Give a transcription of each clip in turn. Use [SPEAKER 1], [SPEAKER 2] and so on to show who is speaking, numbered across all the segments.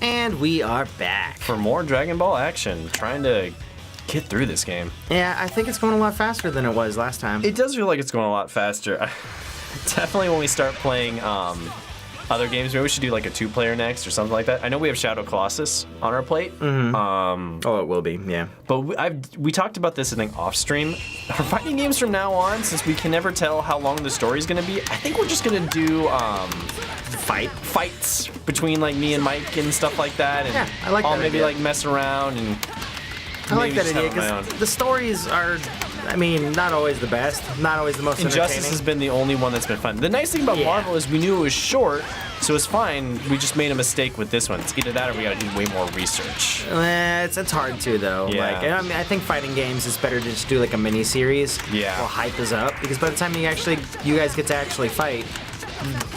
[SPEAKER 1] And we are back.
[SPEAKER 2] For more Dragon Ball action, trying to get through this game.
[SPEAKER 1] Yeah, I think it's going a lot faster than it was last time.
[SPEAKER 2] It does feel like it's going a lot faster. Definitely when we start playing other games, maybe we should do like a 2-player next or something like that. I know we have Shadow Colossus on our plate.
[SPEAKER 1] Oh, it will be, yeah.
[SPEAKER 2] But we talked about this, I think, off stream. For fighting games from now on, since we can never tell how long the story's going to be, I think we're just going to do fights between like me and Mike and stuff like that. And
[SPEAKER 1] yeah, I like that.
[SPEAKER 2] I'll maybe like mess around and.
[SPEAKER 1] I like that idea because the stories are, I mean, not always the best, not always the most entertaining.
[SPEAKER 2] Injustice has been the only one that's been fun. The nice thing about Marvel is we knew it was short, so it's fine. We just made a mistake with this one. It's either that or we gotta do way more research.
[SPEAKER 1] It's hard to though.
[SPEAKER 2] Yeah.
[SPEAKER 1] Like, I mean, I think fighting games is better to just do like a mini series.
[SPEAKER 2] Yeah.
[SPEAKER 1] Will hype us up because by the time you guys get to actually fight,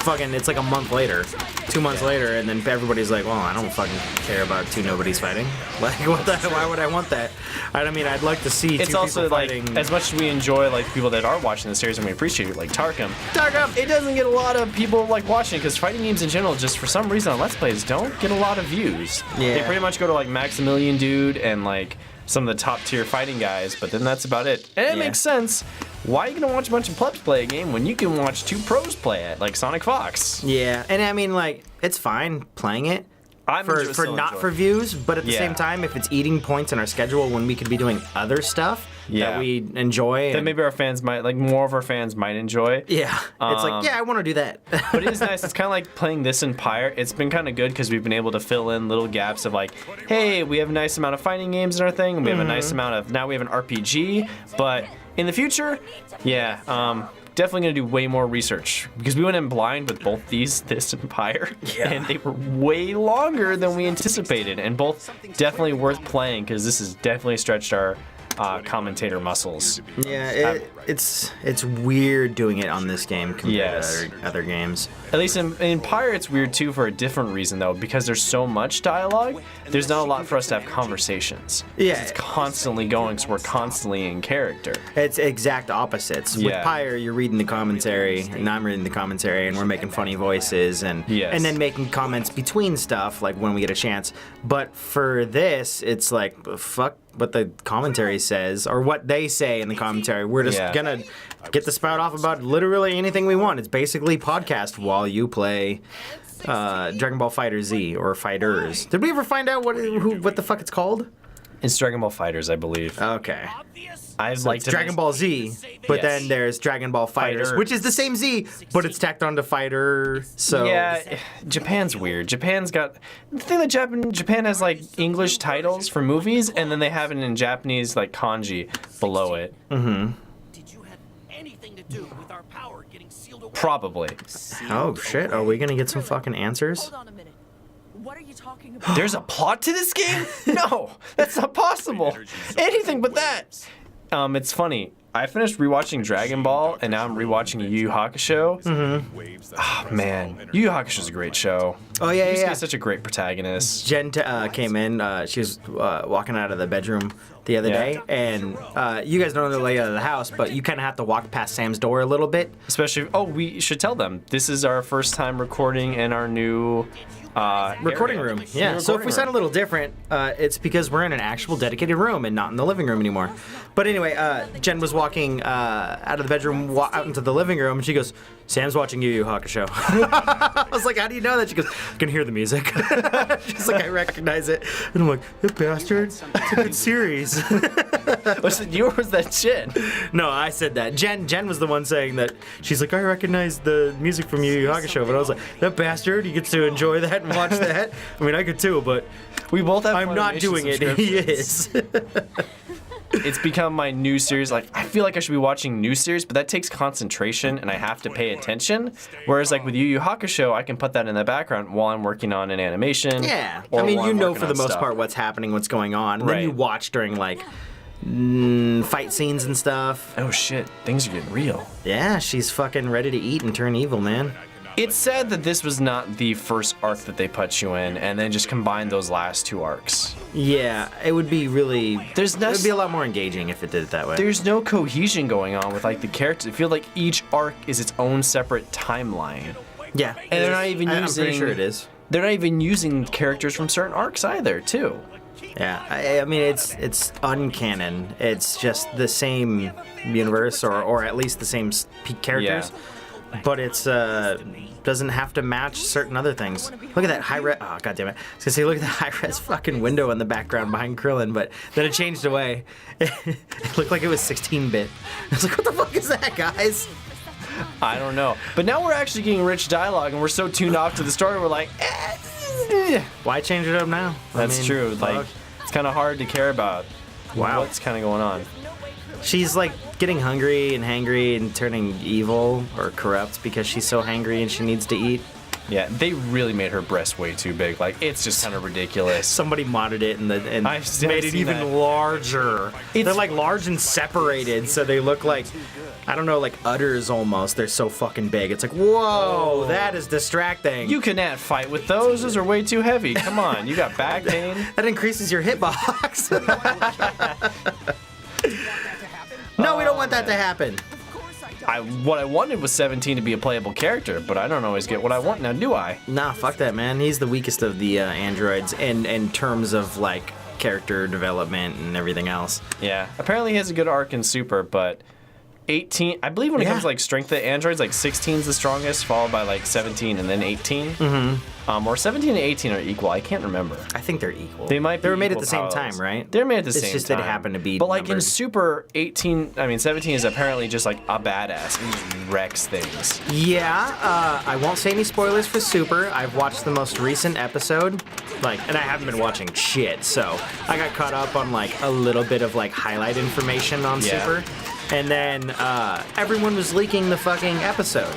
[SPEAKER 1] fucking, it's like a month later, 2 months later, and then everybody's like, well, I don't fucking care about two nobodies fighting. Like, what the hell? Why would I want that? I mean, I'd like to see
[SPEAKER 2] it's
[SPEAKER 1] two
[SPEAKER 2] also
[SPEAKER 1] people
[SPEAKER 2] like,
[SPEAKER 1] fighting.
[SPEAKER 2] as much as we enjoy like people that are watching the series and we appreciate it, like Tarkham,
[SPEAKER 1] Tarkham!
[SPEAKER 2] it doesn't get a lot of people like watching because fighting games in general, just for some reason on Let's Plays, don't get a lot of views.
[SPEAKER 1] Yeah.
[SPEAKER 2] They pretty much go to like Maximilian Dude and like some of the top tier fighting guys, but then that's about it. And it makes sense. Why are you gonna watch a bunch of plebs play a game when you can watch 2 pros play it, like Sonic Fox?
[SPEAKER 1] Yeah, and I mean, like, it's fine playing it. For not for views, but at the same time, if it's eating points in our schedule when we could be doing other stuff that we enjoy,
[SPEAKER 2] then maybe our fans might, like, more of our fans might enjoy.
[SPEAKER 1] Yeah, it's like, yeah, I want to do that.
[SPEAKER 2] But it is nice. It's kind of like playing this in Pyre. It's been kind of good because we've been able to fill in little gaps of like, hey, we have a nice amount of fighting games in our thing, and we have a nice amount of, now we have an RPG, but in the future, definitely gonna do way more research because we went in blind with both this and Pyre, and they were way longer than we anticipated, and both definitely worth playing because this has definitely stretched our commentator muscles.
[SPEAKER 1] Yeah, it's weird doing it on this game compared to other games.
[SPEAKER 2] At least in Pyre, it's weird too for a different reason though, because there's so much dialogue. There's not a lot for us to have conversations.
[SPEAKER 1] Yeah,
[SPEAKER 2] it's constantly going, so we're constantly in character.
[SPEAKER 1] It's exact opposites. With Pyre, you're reading the commentary, and I'm reading the commentary, and we're making funny voices, and then making comments between stuff, like when we get a chance. But for this, it's like, fuck what the commentary says, or what they say in the commentary. We're just gonna get the spout off about literally anything we want. It's basically podcast while you play Dragon Ball FighterZ or FighterZ. Did we ever find out what the fuck it's called?
[SPEAKER 2] It's Dragon Ball FighterZ, I believe.
[SPEAKER 1] Okay.
[SPEAKER 2] I'd like to
[SPEAKER 1] Dragon Ball Z, but then there's Dragon Ball FighterZ, which is the same Z, but it's tacked onto Fighter. So
[SPEAKER 2] yeah, Japan's weird. Japan's got the thing that Japan has like English titles for movies, and then they have it in Japanese like kanji below it.
[SPEAKER 1] Mm-hmm.
[SPEAKER 3] Did you have anything to do with our power getting sealed away?
[SPEAKER 2] Probably.
[SPEAKER 1] Oh shit! Are we gonna get some fucking answers?
[SPEAKER 3] Hold on a minute. What are you talking about?
[SPEAKER 2] There's a plot to this game? No, that's not possible. Anything but that. It's funny. I finished rewatching Dragon Ball, and now I'm rewatching Yu Yu Hakusho.
[SPEAKER 1] Mm-hmm.
[SPEAKER 2] Oh, man. Yu Yu Hakusho's a great show.
[SPEAKER 1] Oh, yeah,
[SPEAKER 2] He's such a great protagonist.
[SPEAKER 1] Jen came in. She was walking out of the bedroom the other day, and you guys don't know the layout of the house, but you kind of have to walk past Sam's door a little bit.
[SPEAKER 2] Especially, we should tell them. This is our first time recording in our new...
[SPEAKER 1] recording room. Yeah, so if we sound a little different, it's because we're in an actual dedicated room and not in the living room anymore. But anyway, Jen was walking out of the bedroom, out into the living room, and she goes, Sam's watching Yu Yu Hakusho. I was like, how do you know that? She goes, I can hear the music. She's like, I recognize it. And I'm like, that bastard, it's a good series.
[SPEAKER 2] Was it you or was that Jen?
[SPEAKER 1] No, I said that. Jen was the one saying that. She's like, I recognize the music from Yu Yu Hakusho. But I was like, that bastard, he gets to enjoy that and watch that. I mean, I could too, but
[SPEAKER 2] we both have.
[SPEAKER 1] I'm not doing it. He is.
[SPEAKER 2] It's become my new series. Like, I feel like I should be watching new series, but that takes concentration and I have to pay attention. Whereas, like with Yu Yu Hakusho, I can put that in the background while I'm working on an animation.
[SPEAKER 1] Yeah, I mean, you know, for the most part, what's happening, what's going on. And then you watch during like fight scenes and stuff.
[SPEAKER 2] Oh shit, things are getting real.
[SPEAKER 1] Yeah, she's fucking ready to eat and turn evil, man.
[SPEAKER 2] It's sad that this was not the first arc that they put you in, and then just combine those last 2 arcs.
[SPEAKER 1] Yeah, it would be really. It would be a lot more engaging if it did it that way.
[SPEAKER 2] There's no cohesion going on with like the characters. I feel like each arc is its own separate timeline.
[SPEAKER 1] Yeah,
[SPEAKER 2] and they're not even using.
[SPEAKER 1] I'm pretty sure it is.
[SPEAKER 2] they're not even using characters from certain arcs either, too.
[SPEAKER 1] Yeah, I mean, it's uncanon. It's just the same universe, or at least the same characters. Yeah. But it's doesn't have to match certain other things. Look at that high-res... Oh, God damn it. I was going to say, look at the high-res fucking window in the background behind Krillin, but then it changed away. It looked like it was 16-bit. I was like, what the fuck is that, guys?
[SPEAKER 2] I don't know. But now we're actually getting rich dialogue, and we're so tuned off to the story, we're like...
[SPEAKER 1] Why change it up now?
[SPEAKER 2] That's true. Like, it's kind of hard to care about what's kind of going on.
[SPEAKER 1] She's like getting hungry and hangry and turning evil or corrupt because she's so hangry and she needs to eat.
[SPEAKER 2] Yeah, they really made her breast way too big. Like, it's just kind of ridiculous.
[SPEAKER 1] Somebody modded it and made it even larger. They're like large and separated, so they look like, I don't know, like udders almost. They're so fucking big. It's like, whoa, that is distracting.
[SPEAKER 2] You cannot fight with those. Those are way too heavy. Come on, you got back pain.
[SPEAKER 1] That increases your hitbox. No, we don't want that to happen.
[SPEAKER 2] What I wanted was 17 to be a playable character, but I don't always get what I want now, do I?
[SPEAKER 1] Nah, fuck that, man. He's the weakest of the androids in terms of, like, character development and everything else.
[SPEAKER 2] Yeah. Apparently he has a good arc in Super, but 18... I believe when it comes to, like, strength of androids, like, 16 is the strongest, followed by, like, 17 and then 18. Mm-hmm. Or 17 and 18 are equal. I can't remember.
[SPEAKER 1] I think they're equal.
[SPEAKER 2] They might be.
[SPEAKER 1] They were made at
[SPEAKER 2] equal
[SPEAKER 1] the same
[SPEAKER 2] powers.
[SPEAKER 1] time, right?
[SPEAKER 2] They're made at the same time.
[SPEAKER 1] It's just that it happened to be
[SPEAKER 2] But, like,
[SPEAKER 1] numbered.
[SPEAKER 2] in Super, 17 is apparently just, like, a badass and just wrecks things.
[SPEAKER 1] Yeah, I won't say any spoilers for Super. I've watched the most recent episode, and I haven't been watching shit, so I got caught up on, like, a little bit of, like, highlight information on Super. And then everyone was leaking the fucking episode.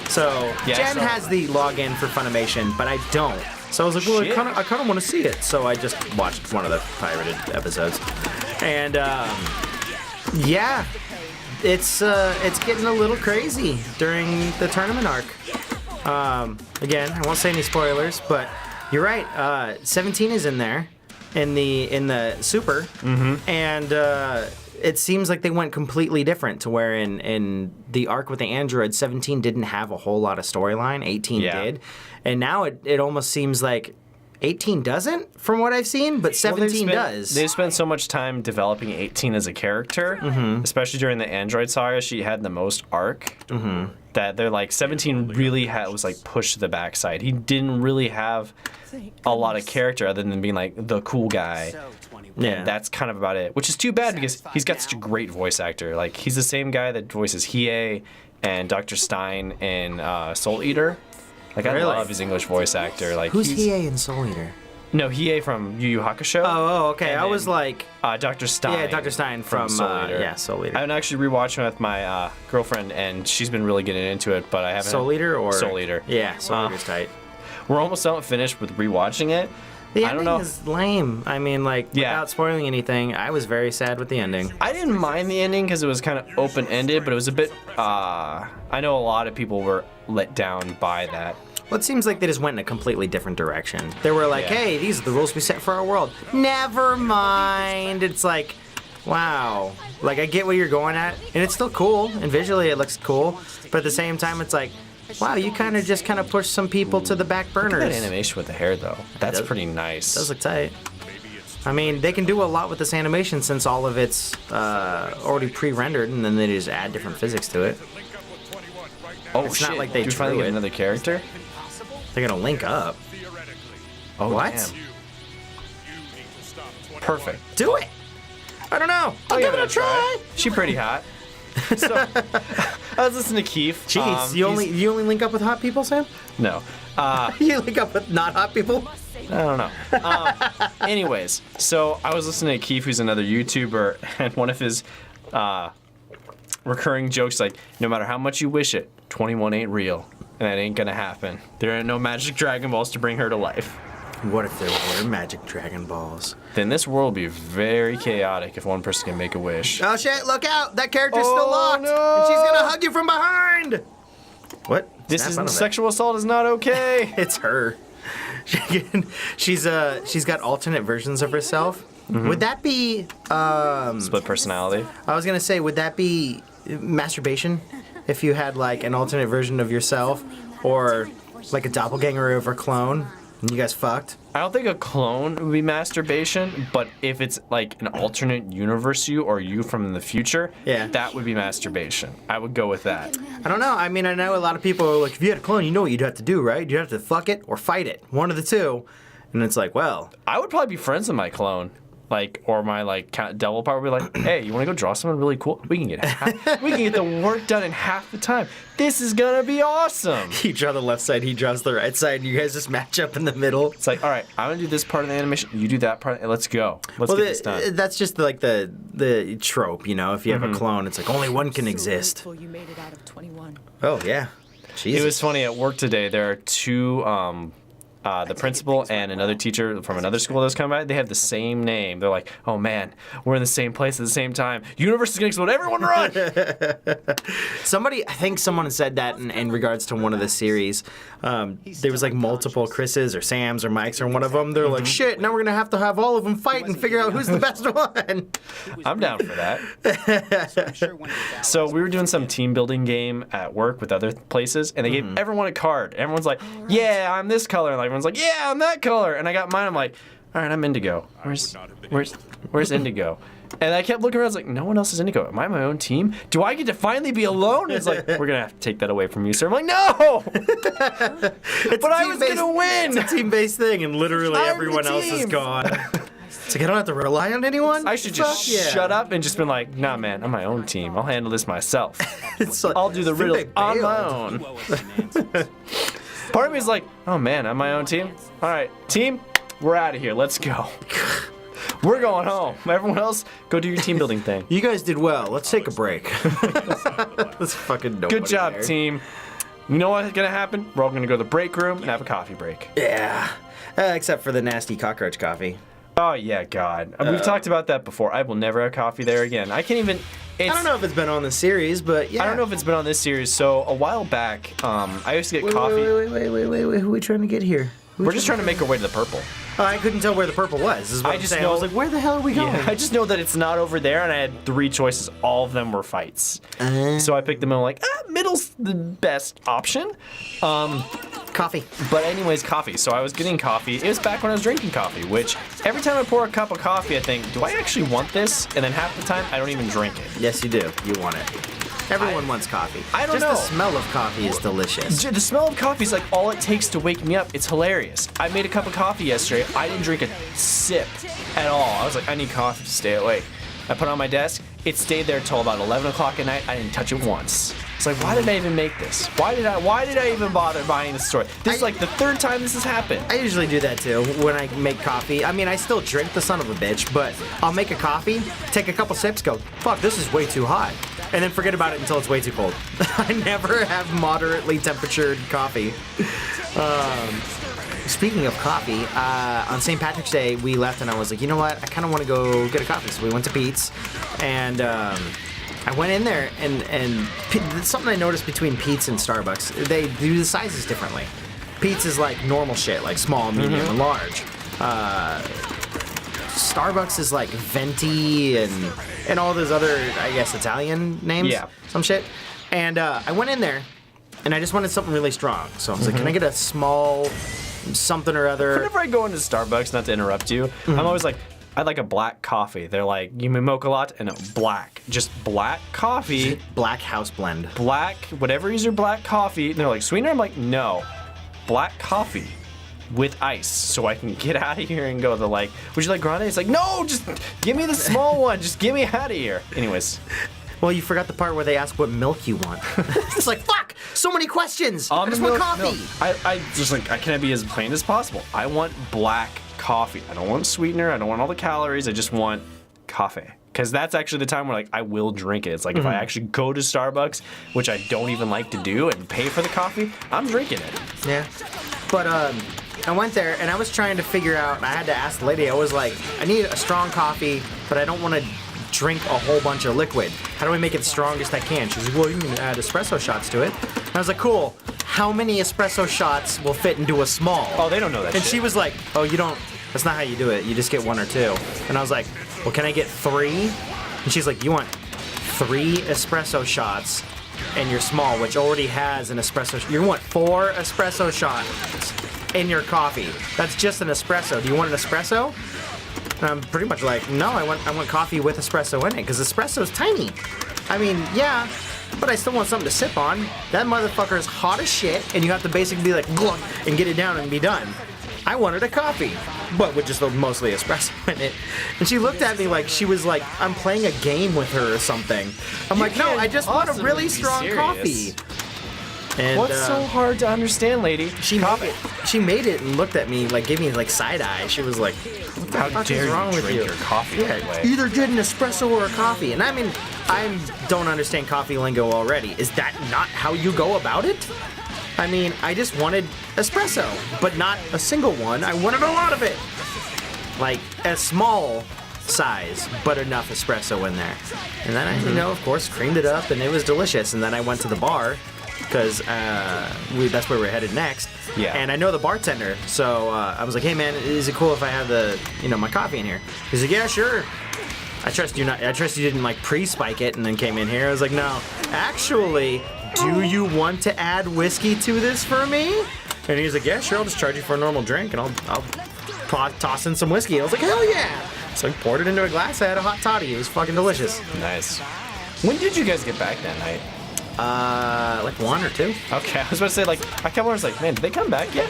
[SPEAKER 1] So Jen has the login for Funimation, but I don't. So I was like, well, I kind of want to see it. So I just watched one of the pirated episodes. And yeah, it's getting a little crazy during the tournament arc. Again, I won't say any spoilers, but you're right. 17 is in there in the Super, and it seems like they went completely different to where in the arc with the android, 17 didn't have a whole lot of storyline, 18 did. And now it almost seems like 18 doesn't, from what I've seen, but 17 does.
[SPEAKER 2] They've spent so much time developing 18 as a character, especially during the android saga. She had the most arc. That they're like, 17 really was like pushed to the backside. He didn't really have a lot of character other than being like the cool guy. Yeah, that's kind of about it, which is too bad because he's got such a great voice actor. Like, he's the same guy that voices Hiei and Dr. Stein in Soul Eater. Like, I love his English voice actor. Like,
[SPEAKER 1] who's Hiei in Soul Eater?
[SPEAKER 2] No, Hiei from Yu Yu Hakusho.
[SPEAKER 1] Oh, okay. I was like...
[SPEAKER 2] Dr. Stein.
[SPEAKER 1] Yeah, Dr. Stein from Soul Eater. Soul Eater.
[SPEAKER 2] I've been actually rewatching with my girlfriend, and she's been really getting into it, but I haven't...
[SPEAKER 1] Soul Eater or...
[SPEAKER 2] Soul Eater.
[SPEAKER 1] Yeah, Soul Eater's tight.
[SPEAKER 2] We're almost finished with rewatching it.
[SPEAKER 1] The ending is lame. I mean, like, without spoiling anything, I was very sad with the ending.
[SPEAKER 2] I didn't mind the ending because it was kind of open-ended, but it was a bit... I know a lot of people were let down by that.
[SPEAKER 1] Well, it seems like they just went in a completely different direction. They were like, hey, these are the rules we set for our world. Never mind. It's like, wow. Like, I get what you're going at, and it's still cool, and visually it looks cool, but at the same time, it's like, wow, you kind of pushed some people to the back burners.
[SPEAKER 2] That animation with the hair, though. That's pretty nice.
[SPEAKER 1] It does look tight. I mean, they can do a lot with this animation since all of it's already pre-rendered, and then they just add different physics to it.
[SPEAKER 2] Oh,
[SPEAKER 1] it's
[SPEAKER 2] shit.
[SPEAKER 1] not like they
[SPEAKER 2] Do you finally
[SPEAKER 1] drew
[SPEAKER 2] get
[SPEAKER 1] it.
[SPEAKER 2] another character?
[SPEAKER 1] They're going to link up.
[SPEAKER 2] Oh,
[SPEAKER 1] what?
[SPEAKER 2] Damn. Perfect.
[SPEAKER 1] Do it! I don't know. I'll give it a try.
[SPEAKER 2] She's pretty hot. So, I was listening to Keith.
[SPEAKER 1] Jeez, you only link up with hot people, Sam?
[SPEAKER 2] No.
[SPEAKER 1] You link up with not hot people?
[SPEAKER 2] I don't know. Anyways, so I was listening to Keith, who's another YouTuber, and one of his recurring jokes, like, no matter how much you wish it, 21 ain't real, and that ain't gonna happen. There ain't no magic Dragon Balls to bring her to life.
[SPEAKER 1] What if there were magic Dragon Balls?
[SPEAKER 2] Then this world would be very chaotic if one person can make a wish.
[SPEAKER 1] Oh shit, look out! That character's still locked!
[SPEAKER 2] No.
[SPEAKER 1] And she's gonna hug you from behind! What?
[SPEAKER 2] This is sexual assault is not okay.
[SPEAKER 1] It's her. She's got alternate versions of herself. Would that be
[SPEAKER 2] split personality?
[SPEAKER 1] I was gonna say, would that be masturbation? If you had like an alternate version of yourself, or like a doppelganger of a clone? You guys fucked?
[SPEAKER 2] I don't think a clone would be masturbation, but if it's like an alternate universe you or you from the future, that would be masturbation. I would go with that.
[SPEAKER 1] I don't know. I mean, I know a lot of people are like, if you had a clone, you know what you'd have to do, right? You'd have to fuck it or fight it. One of the two. And it's like, well.
[SPEAKER 2] I would probably be friends with my clone. Like, or my like devil part would be like, hey, you want to go draw someone really cool? We can get the work done in half the time. This is gonna be awesome.
[SPEAKER 1] You draw the left side, he draws the right side. You guys just match up in the middle.
[SPEAKER 2] It's like, all right, I'm gonna do this part of the animation. You do that part. Let's go. Let's get this done.
[SPEAKER 1] That's just like the trope, you know. If you have a clone, it's like only one can exist.
[SPEAKER 4] You made it out of 21.
[SPEAKER 1] Oh yeah. Jesus.
[SPEAKER 2] It was funny at work today. There are two. The principal and another teacher from another school that's come by, they have the same name. They're like, oh man, we're in the same place at the same time. Universe is gonna explode, everyone run!
[SPEAKER 1] I think someone said that in regards to one of the series. There was like multiple Chris's or Sam's or Mike's or one of them. They're like, shit, now we're gonna have all of them fight and figure out who's the best one.
[SPEAKER 2] I'm down for that. So we were doing some team building game at work with other places, and they gave everyone a card. Everyone's like, yeah, I'm this color. And like, everyone's like, yeah, I'm that color. And I got mine. I'm like, all right, I'm indigo. Where's indigo? And I kept looking around. I was like, no one else is indigo. Am I my own team? Do I get to finally be alone? And it's like, we're gonna have to take that away from you, sir. I'm like, no. But I was gonna win.
[SPEAKER 1] It's a team-based thing, and literally everyone else is gone. It's like I don't have to rely on anyone.
[SPEAKER 2] I should just shut up and just been like, nah, man, I'm my own team. I'll handle this myself. I'll do the riddle on my own. Part of me is like, oh man, I'm my own team. All right, team, we're out of here. Let's go. We're going home. Everyone else, go do your team building thing.
[SPEAKER 1] You guys did well. Let's take a break. Let's fucking
[SPEAKER 2] good job, team. You know what's gonna happen? We're all gonna go to the break room and have a coffee break.
[SPEAKER 1] Yeah, except for the nasty cockroach coffee.
[SPEAKER 2] Oh yeah, God. We've talked about that before. I will never have coffee there again. I can't even.
[SPEAKER 1] I don't know if it's been on the series, but yeah.
[SPEAKER 2] I don't know if it's been on this series. So a while back, I used to get coffee.
[SPEAKER 1] Wait. Who are we trying to get here?
[SPEAKER 2] We're just trying to make our way to the purple.
[SPEAKER 1] I couldn't tell where the purple was. This is what I'm saying. I was like, where the hell are we going?
[SPEAKER 2] Yeah, I just know that it's not over there, and I had 3 choices. All of them were fights. So I picked them, and I'm like, middle's the best option.
[SPEAKER 1] Coffee.
[SPEAKER 2] But anyways, coffee. So I was getting coffee. It was back when I was drinking coffee, which every time I pour a cup of coffee, I think, do I actually want this? And then half the time, I don't even drink it.
[SPEAKER 1] Yes, you do. You want it. Everyone wants coffee.
[SPEAKER 2] I don't know.
[SPEAKER 1] Just the smell of coffee is delicious.
[SPEAKER 2] The smell of coffee is like all it takes to wake me up. It's hilarious. I made a cup of coffee yesterday. I didn't drink a sip at all. I was like, I need coffee to stay awake. I put it on my desk. It stayed there till about 11 o'clock at night. I didn't touch it once. It's like, why did I even make this? Why did I even bother buying this store? This is like the 3rd time this has happened.
[SPEAKER 1] I usually do that too when I make coffee. I mean, I still drink the son of a bitch, but I'll make a coffee, take a couple sips, go, fuck, this is way too hot. And then forget about it until it's way too cold. I never have moderately temperatured coffee. Speaking of coffee, on St. Patrick's Day, we left and I was like, you know what? I kind of want to go get a coffee. So we went to Pete's, and I went in there, and something I noticed between Pete's and Starbucks, they do the sizes differently. Pete's is like normal shit, like small, medium, and large. Starbucks is like venti and all those other, I guess, Italian names.
[SPEAKER 2] Yeah.
[SPEAKER 1] Some shit. And I went in there, and I just wanted something really strong. So I was like, can I get a small something or other?
[SPEAKER 2] Whenever I go into Starbucks, not to interrupt you, I'm always like, I'd like a black coffee. They're like, you may mocha latte and a black. Just black coffee.
[SPEAKER 1] Black house blend.
[SPEAKER 2] Black, whatever is your black coffee. And they're like, sweetener? I'm like, no. Black coffee with ice so I can get out of here and go. They're like, would you like grande? It's like, no, just give me the small one. Just get me out of here. Anyways.
[SPEAKER 1] Well, you forgot the part where they ask what milk you want. It's like, fuck, so many questions. I just want coffee.
[SPEAKER 2] I just like, can I be as plain as possible? I want black coffee. I don't want sweetener. I don't want all the calories. I just want coffee. Because that's actually the time where like I will drink it. It's like if I actually go to Starbucks, which I don't even like to do, and pay for the coffee, I'm drinking it.
[SPEAKER 1] Yeah. But I went there and I was trying to figure out, and I had to ask the lady, I was like, I need a strong coffee, but I don't want to drink a whole bunch of liquid. How do I make it the strongest I can? She was like, well, you can add espresso shots to it. And I was like, cool. How many espresso shots will fit into a small?
[SPEAKER 2] Oh, they don't know that
[SPEAKER 1] And
[SPEAKER 2] shit.
[SPEAKER 1] she was like, oh, you don't, that's not how you do it. You just get 1 or 2. And I was like, well, can I get 3? And she's like, you want 3 espresso shots and your small, which already has an espresso, you want 4 espresso shots. in your coffee. That's just an espresso. Do you want an espresso? And I'm pretty much like, no, I want coffee with espresso in it, because espresso's tiny. I mean, yeah, but I still want something to sip on. That motherfucker is hot as shit, and you have to basically be like, glug, and get it down and be done. I wanted a coffee, but with just mostly espresso in it. And she looked at me like she was like, I'm playing a game with her or something. I'm like, no, I just want a really strong coffee. And,
[SPEAKER 2] what's so hard to understand, lady?
[SPEAKER 1] She made it and looked at me, like, gave me like side eye. She was like, "What the fuck is wrong with you?
[SPEAKER 2] Your coffee that way?
[SPEAKER 1] Either get an espresso or a coffee." And I mean, I don't understand coffee lingo already. Is that not how you go about it? I mean, I just wanted espresso, but not a single one. I wanted a lot of it, like a small size, but enough espresso in there. And then I, you know, of course, creamed it up, and it was delicious. And then I went to the bar, because that's where we're headed next.
[SPEAKER 2] Yeah.
[SPEAKER 1] And I know the bartender, so I was like, "Hey man, is it cool if I have my coffee in here?" He's like, "Yeah, sure." I trust you didn't like pre-spike it and then came in here. I was like, "No, actually, do you want to add whiskey to this for me?" And he's like, "Yeah, sure. I'll just charge you for a normal drink, and I'll toss in some whiskey." I was like, "Hell yeah!" So I poured it into a glass. I had a hot toddy. It was fucking delicious.
[SPEAKER 2] Nice. When did you guys get back that night?
[SPEAKER 1] Like 1 or 2.
[SPEAKER 2] Okay, I was about to say, like, I kept wondering, like, man, did they come back yet?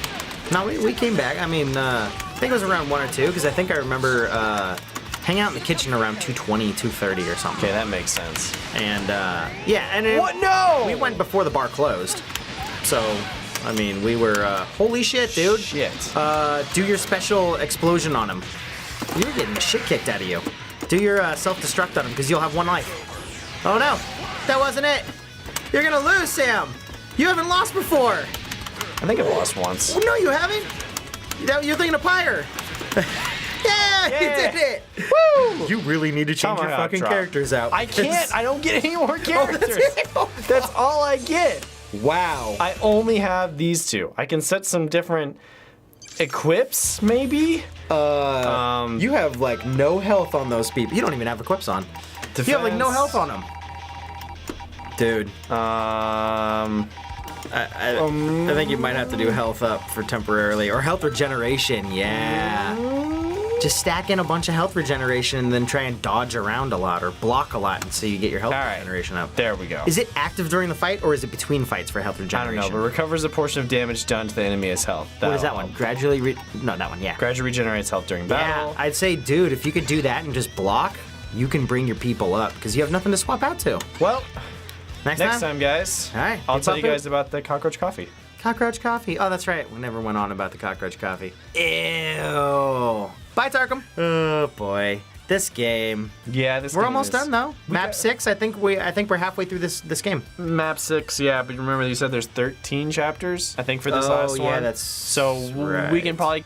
[SPEAKER 1] No, we came back. I mean, I think it was around 1 or 2, because I think I remember hanging out in the kitchen around 2:20, 2:30 or something.
[SPEAKER 2] Okay, that makes sense.
[SPEAKER 1] And, yeah, and
[SPEAKER 2] What? No!
[SPEAKER 1] We went before the bar closed. So, I mean, we were, holy shit, dude.
[SPEAKER 2] Shit.
[SPEAKER 1] Do your special explosion on him. You're getting the shit kicked out of you. Do your self-destruct on him, because you'll have 1 life. Oh, no. That wasn't it. You're gonna lose, Sam. You haven't lost before.
[SPEAKER 2] I think I've lost once.
[SPEAKER 1] Oh, no, you haven't. You're thinking of Pyre. Yeah, you did it. Woo! You really need to change your fucking characters out.
[SPEAKER 2] I can't. I don't get any more characters. That's all I get.
[SPEAKER 1] Wow.
[SPEAKER 2] I only have these 2. I can set some different equips, maybe?
[SPEAKER 1] You have, like, no health on those people. You don't even have equips on.
[SPEAKER 2] Defense.
[SPEAKER 1] You have, like, no health on them. Dude. I think you might have to do health up for temporarily. Or health regeneration, yeah. Just stack in a bunch of health regeneration and then try and dodge around a lot or block a lot until you get your health regeneration up.
[SPEAKER 2] There we go.
[SPEAKER 1] Is it active during the fight or is it between fights for health regeneration?
[SPEAKER 2] I don't know, but recovers a portion of damage done to the enemy as health.
[SPEAKER 1] What is that one? Gradually no, that one, yeah.
[SPEAKER 2] Gradually regenerates health during battle.
[SPEAKER 1] Yeah, I'd say, dude, if you could do that and just block, you can bring your people up because you have nothing to swap out to.
[SPEAKER 2] Well,
[SPEAKER 1] next
[SPEAKER 2] time, guys.
[SPEAKER 1] All right.
[SPEAKER 2] I'll tell you guys about the cockroach coffee.
[SPEAKER 1] Cockroach coffee. Oh, that's right. We never went on about the cockroach coffee. Ew. Bye, Tarkum. Oh boy, this game.
[SPEAKER 2] Yeah,
[SPEAKER 1] We're almost done though. Map 6. I think we're halfway through this game.
[SPEAKER 2] Map 6. Yeah, but remember you said there's 13 chapters. I think for this last one.
[SPEAKER 1] Oh yeah, that's
[SPEAKER 2] so
[SPEAKER 1] right.
[SPEAKER 2] we can probably